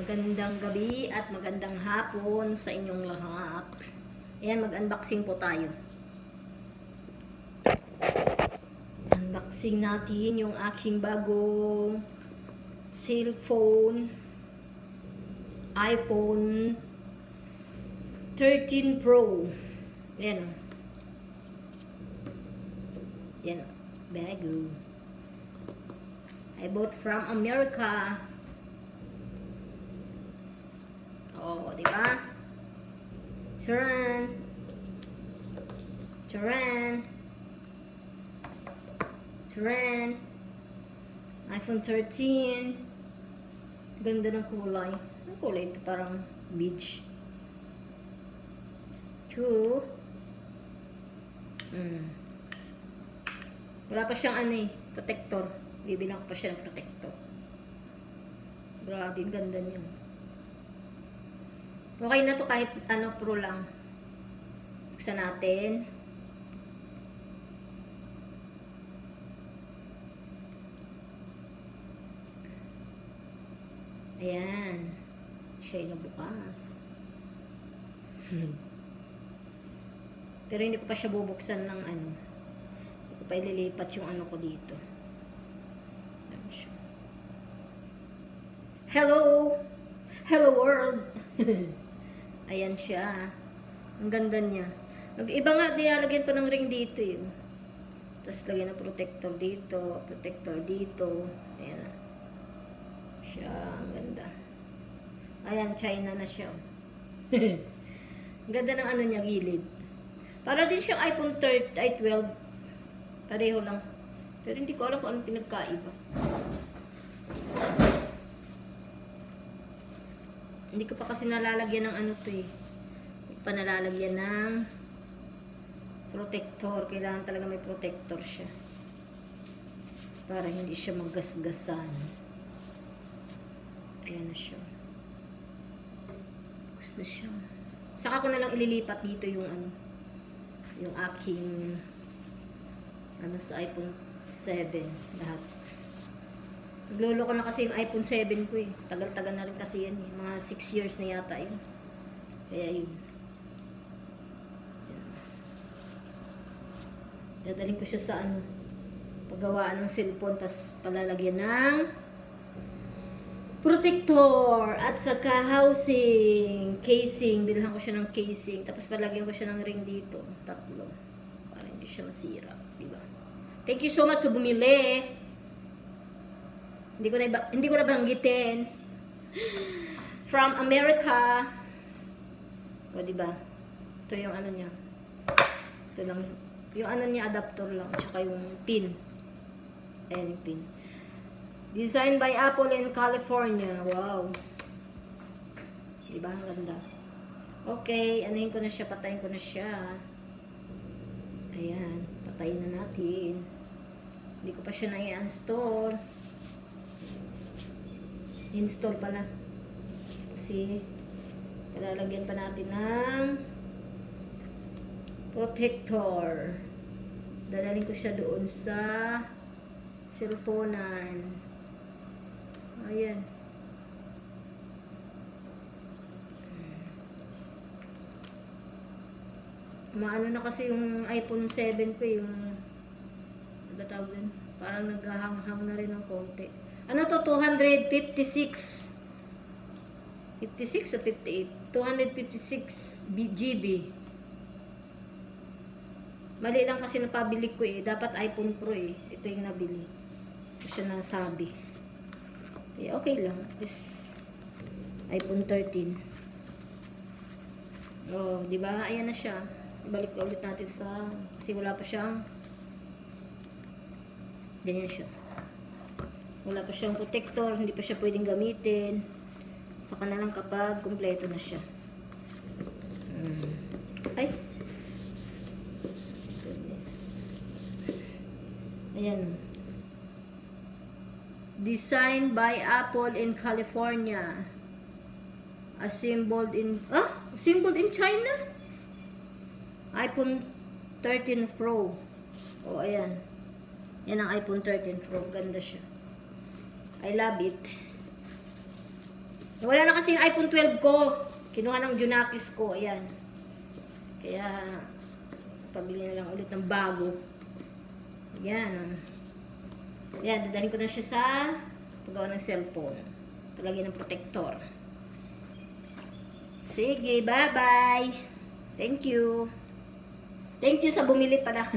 Magandang gabi at magandang hapon sa inyong lahat. Ayan, mag-unboxing po tayo. Unboxing natin yung aking bagong cellphone, iPhone 13 Pro. Ayan. Ayan, bago. I bought from America. Oh, di ba? Charan. Charan. Charan. iPhone 13. Ganda ng kulay. Ang kulay ito parang beach. 2. Wala pa siyang ano eh, protector. Bibilang pa siya ng protector. Grabe, ganda niya. Okay na to kahit ano, pro lang. Buksan natin. Ayan. Siya yung nabukas. Pero hindi ko pa siya bubuksan ng ano. Hindi ko pa ililipat yung ano ko dito. Hello! Hello world! Ayan siya. Ang ganda niya. Iba nga, nilalagyan pa ng ring dito yun. Tapos lagyan ng protector dito. Protector dito. Ayan na. Siya. Ang ganda. Ayan, China na siya. Ang ganda ng ano niya, gilid. Para din siyang iPhone 12. Pareho lang. Pero hindi ko alam kung anong pinagkaiba. Hindi ko pa kasi nalalagyan ng ano to eh. Hindi pa nalalagyan ng protector. Kailangan talaga may protector siya. Para hindi siya maggasgasan. Ayan na siya. Bukas na siya. Saka ko na lang ililipat dito yung ano. Yung aking ano sa iPhone 7. Lahat. Naglolo ko na kasi yung iPhone 7 ko eh. Tagal-tagal na rin kasi yan eh. Mga 6 years na yata yun. Kaya yun. Dadalhin ko siya sa ano. Paggawaan ng cellphone. Pas palalagyan ng protector. At saka housing. Casing. Bilhan ko siya ng casing. Tapos palagyan ko siya ng ring dito. 3. Para hindi siya masira. Diba? Thank you so much sa bumili. Hindi ko na banggitin. From America. O, diba? Ito yung ano niya. Ito lang. Yung ano niya, adapter lang. Tsaka yung pin. Ayan yung pin. Designed by Apple in California. Wow. Diba? Ang ganda. Okay. Anuhin ko na siya. Patayin ko na siya. Ayan. Patayin na natin. Hindi ko pa siya na-i-install. Install pala. Kasi lalagyan pa natin ng protector. Dadalhin ko siya doon sa cellphonean. Ayan. Maano na kasi yung iPhone 7 ko yung ano ba tawag din? Parang naghahang-hang na rin ng konti. Ano to? 256. 56 o 58? 256 GB. Mali lang kasi napabili ko eh. Dapat iPhone Pro eh. Ito yung nabili. Ito siya nasabi. Eh, okay lang. Just iPhone 13. Oh, di ba? Ayan na siya. Ibalik ko ulit natin sa kasi wala pa siyang ganyan siya. Wala pa siyang protector, hindi pa siya pwedeng gamitin. Saka na lang kapag kumpleto na siya. Ay! Goodness. Ayan. Designed by Apple in California. Assembled in China? iPhone 13 Pro. Oh, ayan. Yan ang iPhone 13 Pro. Ganda siya. I love it. Wala na kasi yung iPhone 12 ko. Kinuha ng Junakis ko. Ayan. Kaya, pabili na lang ulit ng bago. Ayan. Ayan, dadalhin ko na siya sa paggawa ng cellphone. Palagyan ng protector. Sige, bye-bye. Thank you. Thank you sa bumili pala.